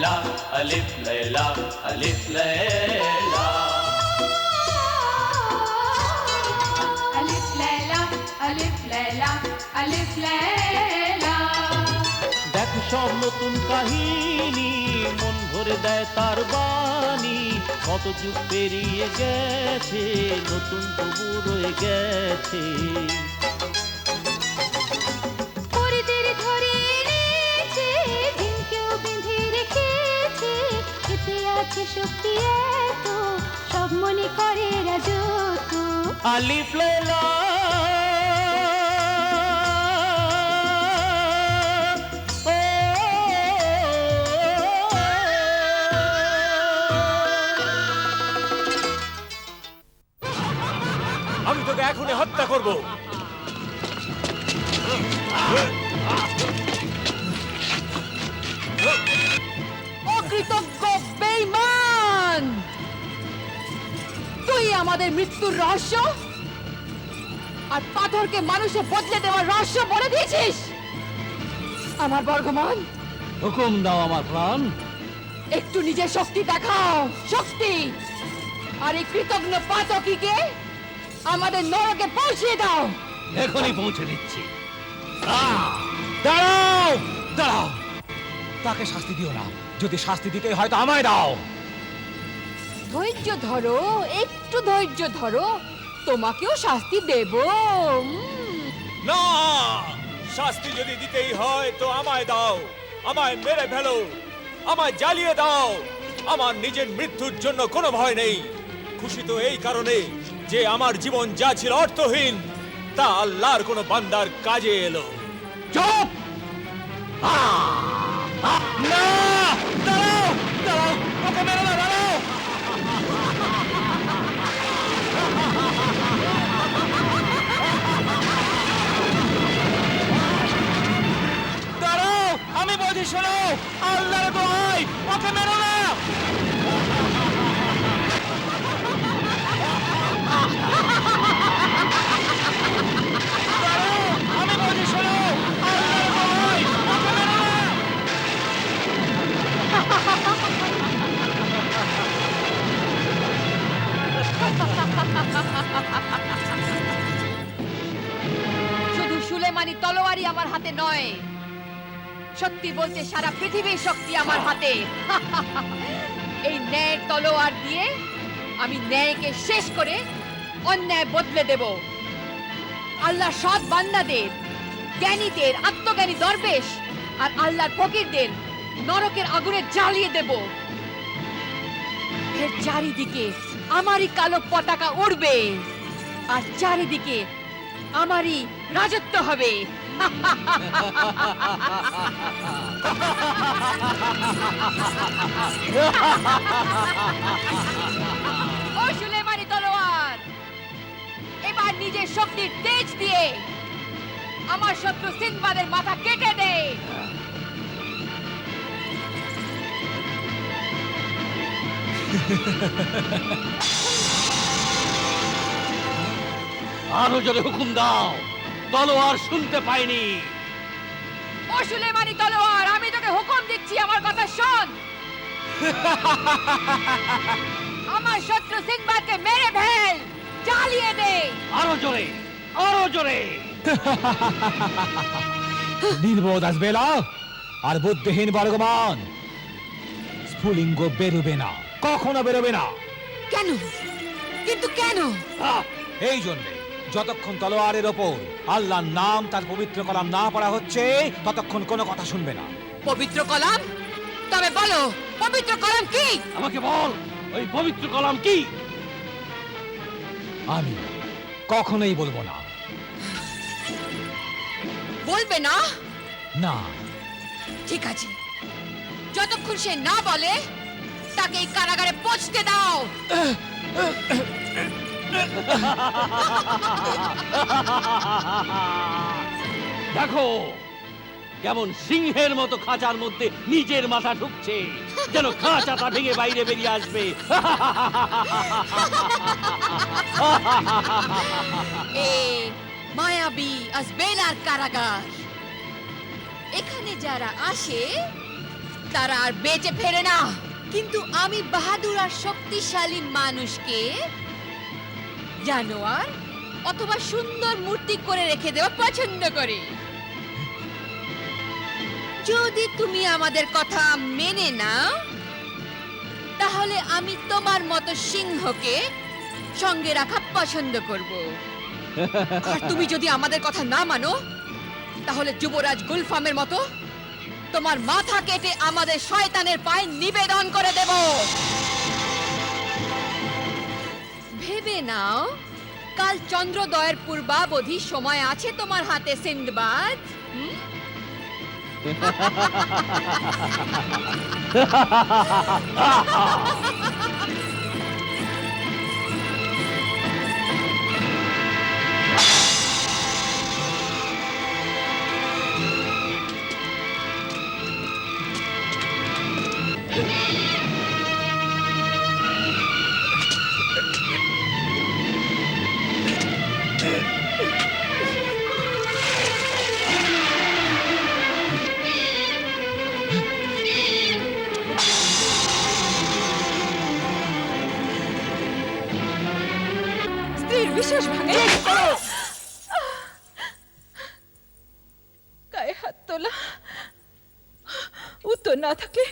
लैला अलिफ लैला अलिफ लैला अलिफ लैला अलिफ लैला अलिफ लैला। দেখো সব নতুন কাহিনী মন ভরে দেয় তার বাণী কত যুগ পেরিয়ে গেছে নতুন তবু রয়ে গেছে পরিদের ধরে এনেছে ঝিমকেও বেঁধে রেখেছে এতে আছে শক্তি এত সব মনে করে রাজত্ব। আলিফ লাইলা আমি তোকে এখনই হত্যা করব। অকৃতজ্ঞ বেঈমান, তুই আমাদের মৃত্যুর রহস্য আর পাথরকে মানুষে বদলে দেওয়ার রহস্য বলে দিয়েছিস। আমার বর্গমান, হুকুম দাও আমার প্রাণ একটু নিজের শক্তি দেখাও, শক্তি। আর এই কৃতজ্ঞ পাতকীকে আমাদের নরকে পৌঁছে দাও। এখনই পৌঁছে দিচ্ছি দাঁড়াও দাঁড়াও তাকে শাস্তি দিও না যদি শাস্তি দিতে হয় তো আমায় দাও ধৈর্য ধরো, একটু ধৈর্য ধরো, তোমাকেও শাস্তি দেব। না, শাস্তি যদি দিতেই হয় তো আমায় দাও, আমায় মেরে ফেলো, আমায় জ্বালিয়ে দাও। আমার নিজের মৃত্যুর জন্য কোনো ভয় নেই। খুশি তো এই কারণে যে আমার জীবন যা ছিল অর্থহীন তা আল্লাহর কোনো বান্দার কাজে এলো। চুপ না দাঁড়াও দাঁড়াও ওকে মেরো না দাঁড়াও দাঁড়াও আমি বলছি শোনো আল্লাহর দোহাই ওকে মেরো না আমি বলছি শোনো আল্লাহর দোহাই ওকে মেরো না শুধু সুলেমানি তলোয়ারই আমার হাতে নয়, সত্যি বলতে সারা পৃথিবীর শক্তি আমার হাতে। এই ন্যায়ের তলোয়ার দিয়ে আমি ন্যায়কে শেষ করে অন্যায় বদলে দেব। আল্লাহর সৎ বান্দাদের, জ্ঞানীদের, আত্মজ্ঞানী দরবেশ আর আল্লাহর ফকিরদের নরকের আগুনে জ্বালিয়ে দেব। এর চারিদিকে আমারই কালো পতাকা উড়বে আর চারিদিকে আমারই রাজত্ব হবে। ও সুলেমানি তলোয়ার, এবার নিজের শক্তির তেজ দিয়ে আমার শত্রু সিন্দবাদের মাথা কেটে দে। আরো জোরে হুকুম দাও তলোয়ার শুনতে পাইনি ও সুলেমানি তলোয়ার, আমি তোকে হুকুম দিচ্ছি, আমার কথা শোন। আমার শত্রু সিন্দবাদকে মেরে ফেল, জ্বালিয়ে দে। আরো জোরে আরো জোরে নির্বোধ আসবেলা আর বুদ্ধিহীন বর্গমান স্ফুলিঙ্গ বেরোবে না, কখনো বেরোবে না। কেন? কিন্তু কেন? এই জন্যে যতক্ষণ তলোয়ারের ওপর আল্লাহর নাম তার পবিত্র কলাম না পড়া হচ্ছে ততক্ষণ কোনো কথা শুনবে না। পবিত্র কলাম? তবে বলো পবিত্র কলাম কি? আমাকে বল ওই পবিত্র কলাম কি? আমি কখনোই বলবো না। বলবে না? না। ঠিক আছে, যতক্ষণ সে না বলে তাকে এই কারাগারে পৌঁছতে দাও। দেখো কেমন সিংহের মতো খাঁচার মধ্যে নিজের মাথা ঢুকছে, যেন খাঁচাটা ভেঙে বাইরে বেরিয়ে আসবে। মায়াবী আজবেলার কারাগার। এখানে যারা আসে তারা আর বেঁচে ফেরে না। কিন্তু আমি বাহাদুর আর শক্তিশালী মানুষকে জানোয়ার অথবা সুন্দর মূর্তি করে রেখে দেওয়া পছন্দ করি। যদি তুমি আমাদের কথা মেনে নাও তাহলে আমি তোমার মতো সিংহকে সঙ্গে রাখা পছন্দ করব। আর তুমি যদি আমাদের কথা না মানো তাহলে যুবরাজ গুলফামের মতো তোমার মাথা কেটে আমাদের শয়তানের পায়ে নিবেদন করে দেব। ভেবে নাও, কাল চন্দ্রোদয়ের পূর্বাবধি সময় আছে তোমার হাতে সিন্ডবাদ। স্ত্রীর বিশ্বাস ভাঙে, গায়ে হাত তোলা, উত্তর না থাকলে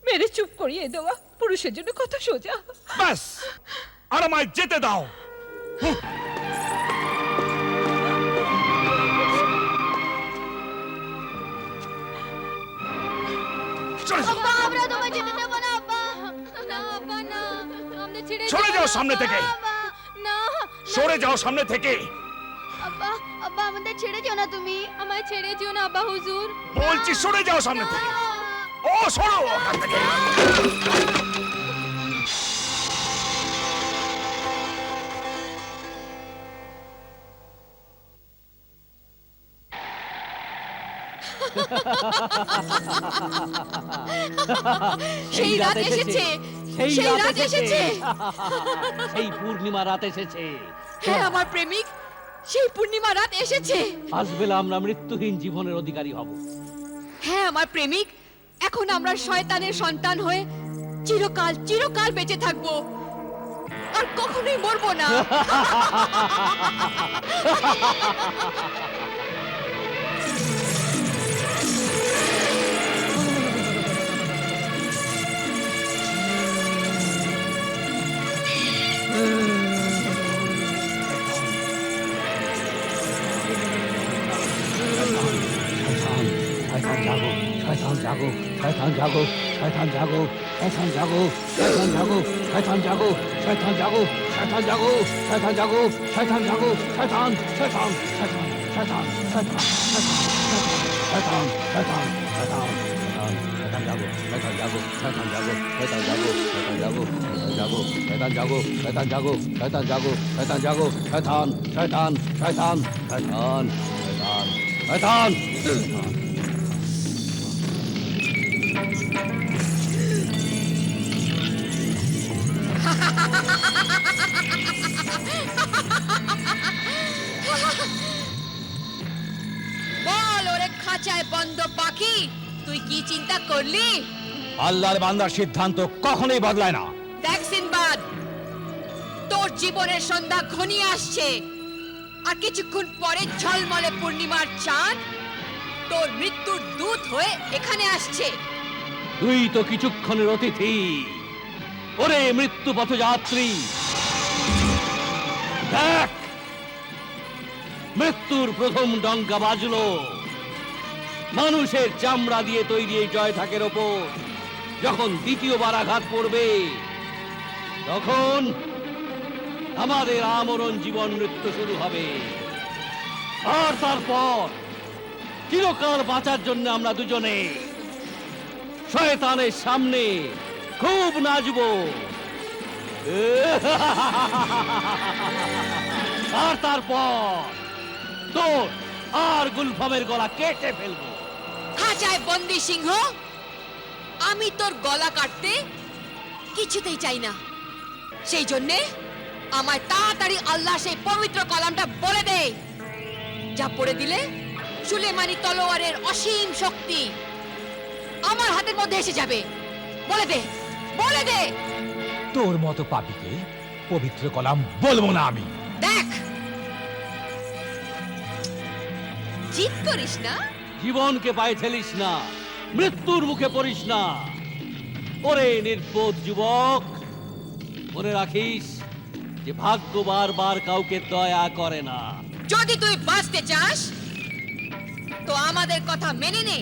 মেরে চুপ করিয়ে দেওয়া পুরুষের জন্য কত সোজা। ব্যাস, আর আমায় যেতে দাও। আব্বা, আমরা তোমায় যেতে দেব না আব্বা। না আব্বা না, আমাদের ছেড়ে সরে যেও যাও না, সামনে থেকে। আব্বা, না সরে যাও সামনে থেকে। আব্বা, আব্বা আমাদের ছেড়ে যেও না তুমি। আমায় ছেড়ে যেও না আব্বা হুজুর। বলছি সরে যাও সামনে থেকে। ও সরো ওখান থেকে। সেই রাত এসেছে, সেই রাত এসেছে। সেই পূর্ণিমা রাত এসেছে। হ্যাঁ আমার প্রেমিক, সেই পূর্ণিমা রাত এসেছে। আজ বেলা আমরা মৃত্যুহীন জীবনের অধিকারী হব। হ্যাঁ আমার প্রেমিক, এখন আমরা শয়তানের সন্তান হয়ে চিরকাল চিরকাল বেঁচে থাকবো আর কখনোই মরবো না। শয়তান জাগো, শয়তান জাগো, শয়তান জাগো, শয়তান জাগো, শয়তান জাগো, শয়তান জাগো, শয়তান জাগো, শয়তান জাগো, শয়তান জাগো, শয়তান জাগো, শয়তান জাগো, শয়তান, শয়তান, শয়তান, শয়তান, শয়তান, শয়তান, শয়তান, শয়তান, শয়তান জাগো, শয়তান জাগো, শয়তান জাগো, শয়তান জাগো, শয়তান জাগো, শয়তান জাগো, শয়তান জাগো, শয়তান জাগো, শয়তান জাগো, শয়তান, শয়তান, শয়তান, শয়তান, শয়তান, শয়তান। বল ওরে খাঁচায় বন্ধ পাখি, তুই কি চিন্তা করলি? আল্লাহর বান্দার সিদ্ধান্ত কখনোই বদলায় না। দেখ সিনবাদ, তোর জীবনের সন্ধ্যা ঘনিয়ে আসছে আর কিছুক্ষণ পরে ঝলমলে পূর্ণিমার চাঁদ তোর মৃত্যুর দূত হয়ে এখানে আসছে। তুই তো কিছুক্ষণের অতিথি। ওরে মৃত্যু পথযাত্রী, দেখ মৃত্যুর প্রথম ডঙ্কা বাজলো। মানুষের চামড়া দিয়ে তৈরি এই জয় থাকের ওপর যখন দ্বিতীয়বার আঘাত পড়বে, তখন আমাদের আমরণ জীবন মৃত্যু শুরু হবে। আর তারপর চিরকাল বাঁচার জন্য আমরা দুজনে শয়তানের সামনে খুব নাচবো। আর তারপর তোর আর গুলফামের গলা কেটে ফেলবো। খাঁচায় বন্দি সিংহ, আমি তোর গলা কাটতে কিছুতেই চাই না। সেই জন্যে আমায় তাড়াতাড়ি আল্লাহ সেই পবিত্র কালামটা বলে দে, যা পড়ে দিলে সুলেমানি তলোয়ারের অসীম শক্তি আমার হাতের মধ্যে এসে যাবে? বলে দে, বলে দে। তোর মতো পাপীকে পবিত্র কলাম বলবো না আমি। দেখ, জিদ করিস না। জীবনকে পায়ে ঠেলিস না, মৃত্যুর মুখে পড়িস না। ওরে নির্বোধ যুবক, মনে রাখিস যে ভাগ্য বারবার কাউকে দয়া করে না। যদি তুই বাঁচতে চাস তো আমাদের কথা মেনে নে,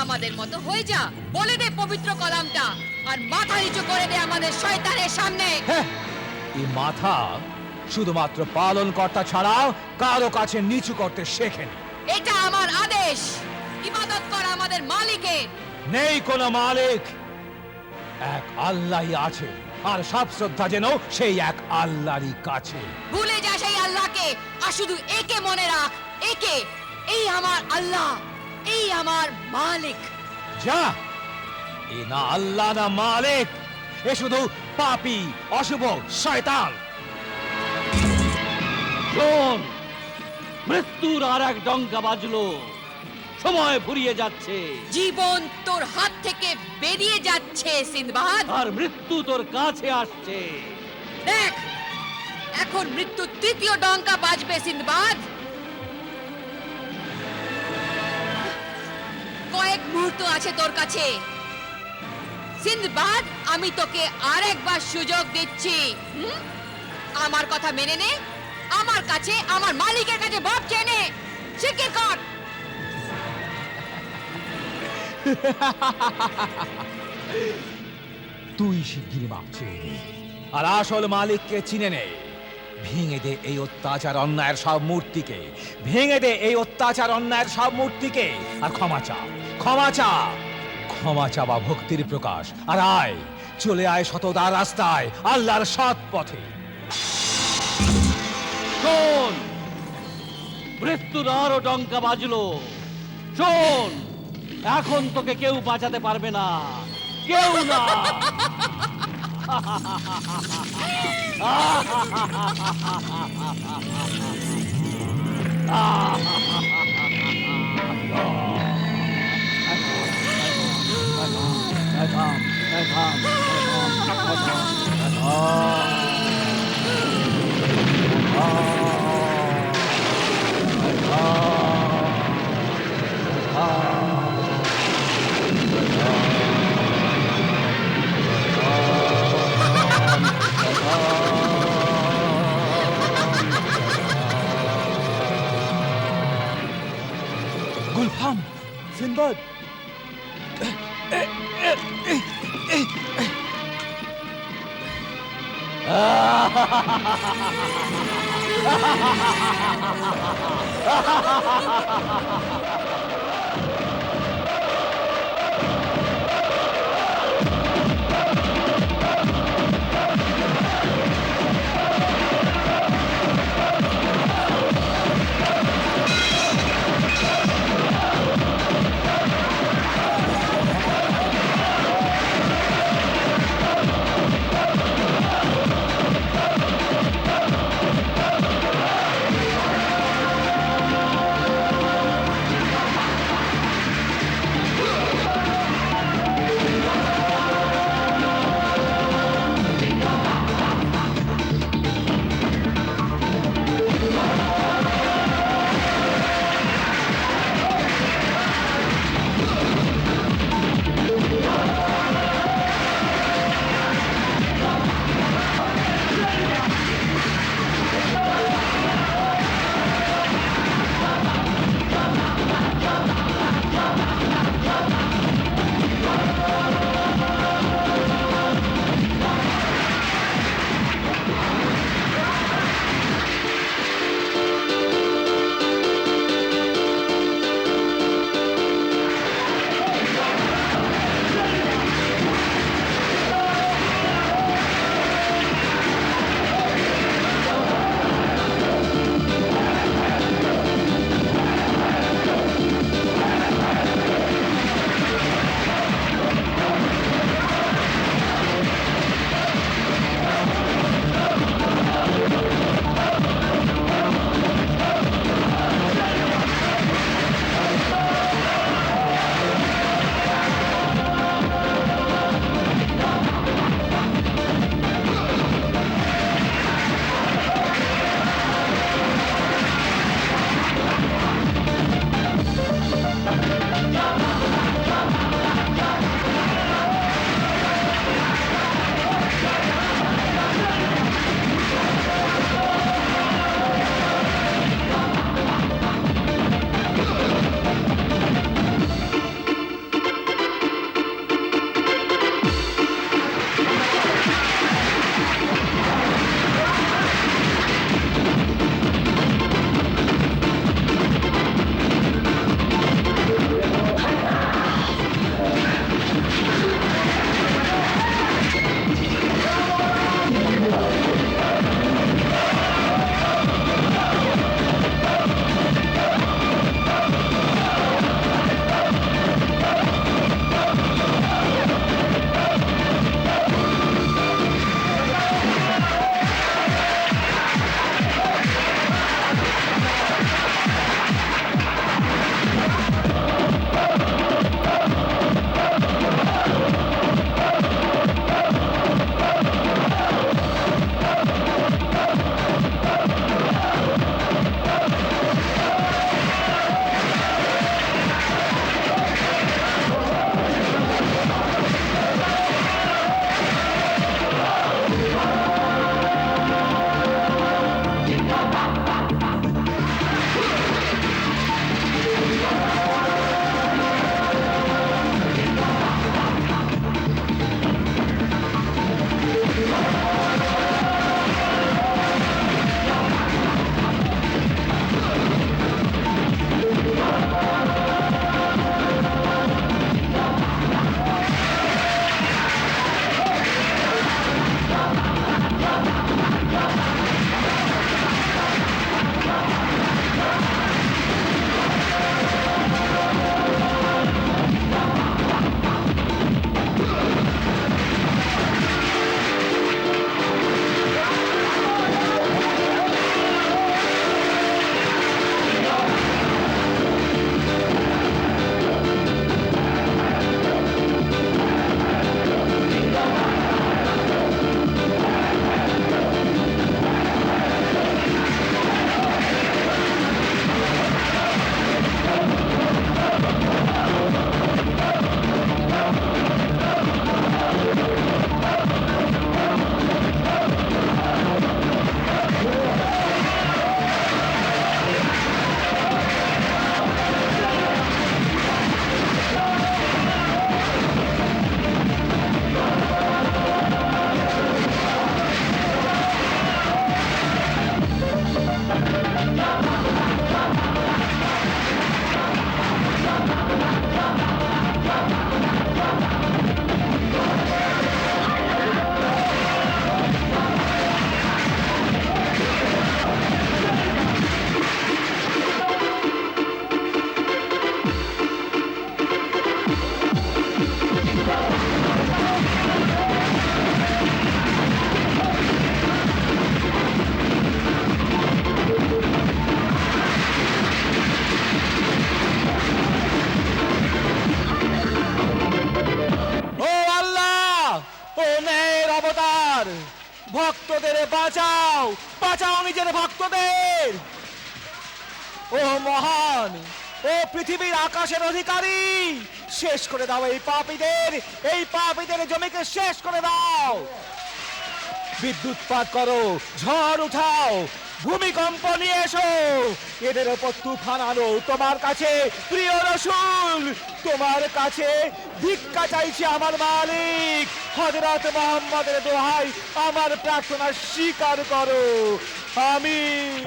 আমাদের মতো হয়ে যা। বলে দে পবিত্র কলামটা আর মাথা নিচু করে দে আমাদের শয়তানের সামনে। হ্যাঁ, এই মাথা শুধুমাত্র পালন কর্তা ছাড়া কারো কাছে নিচু করতে শেখেনি। এটা আমার আদেশ। ইবাদত কর আমাদের মালিকের। নেই কোনো মালিক, এক আল্লাহই আছে, আর সব শ্রদ্ধা যেন সেই এক আল্লাহরই কাছে। ভুলে যা সেই আল্লাহকে, আর শুধু একে মনে রাখ, একে। এই আমার আল্লাহ, এই আমার মালিক। যা, এ না আল্লাহ না মালিক, এ শুধু পাপী, অশুভ, শয়তান। শোন, মৃত্যুর আর এক ডঙ্কা বাজলো, সময় ফুরিয়ে যাচ্ছে, জীবন তোর হাত থেকে বেরিয়ে যাচ্ছে সিন্দবাদ। আর মৃত্যু তোর কাছে আসছে। দেখ, এখন মৃত্যু তৃতীয় ডঙ্কা বাজবে সিন্দবাদ। কয়েক মুহূর্ত আছে তোর কাছে সিন্দবাদ, আমি তোকে আরেকবার সুযোগ দিচ্ছি। আমার কথা মেনে নে, আমার কাছে, আমার মালিকের কাছে বাপ চেয়ে নে। শিগগির কর। তুই শিগগির মাপ চেয়ে নে, আর আসল মালিককে চিনে নে। ভেঙে দে এই অত্যাচার অন্যায়ের সব মূর্তিকে, ভেঙে দে এই অত্যাচার অন্যায়ের সব মূর্তিকে, আর ক্ষমা চা, ক্ষমা চা। ক্ষমা চাওয়া ভক্তির প্রকাশ। আর আয়, চলে আয় সততার রাস্তায়, আল্লাহর সৎ পথে। শোন, মৃত্যুর আরো ডঙ্কা বাজলো। শোন, এখন তোকে কেউ বাঁচাতে পারবে না, কেউ না। গুলফাম, সিনবাদ, দরবার, ভক্তদের বাঁচাও, বাঁচাও নিজের ভক্তদের। ও মহান, ও পৃথিবীর আকাশের অধিকারী, শেষ করে দাও এই পাপীদের জমিকে শেষ করে দাও। বিদ্যুৎপাত করো, ঝড় উঠাও, ভূমিকম্প নিয়ে এসো, এদের ওপর তুফান আনো। তোমার কাছে প্রিয় রসুল, তোমার কাছে ভিক্ষা চাইছি আমার মালিক। হযরত মুহাম্মদের দোহাই, আমার প্রার্থনা স্বীকার করো। আমিন।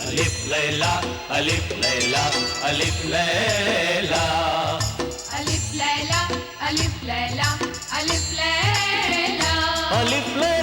अलिफ लैला अलिफ लैला अलिफ लैला अलिफ लैला अलिफ लैला अलिफ लैला अलिफ लैला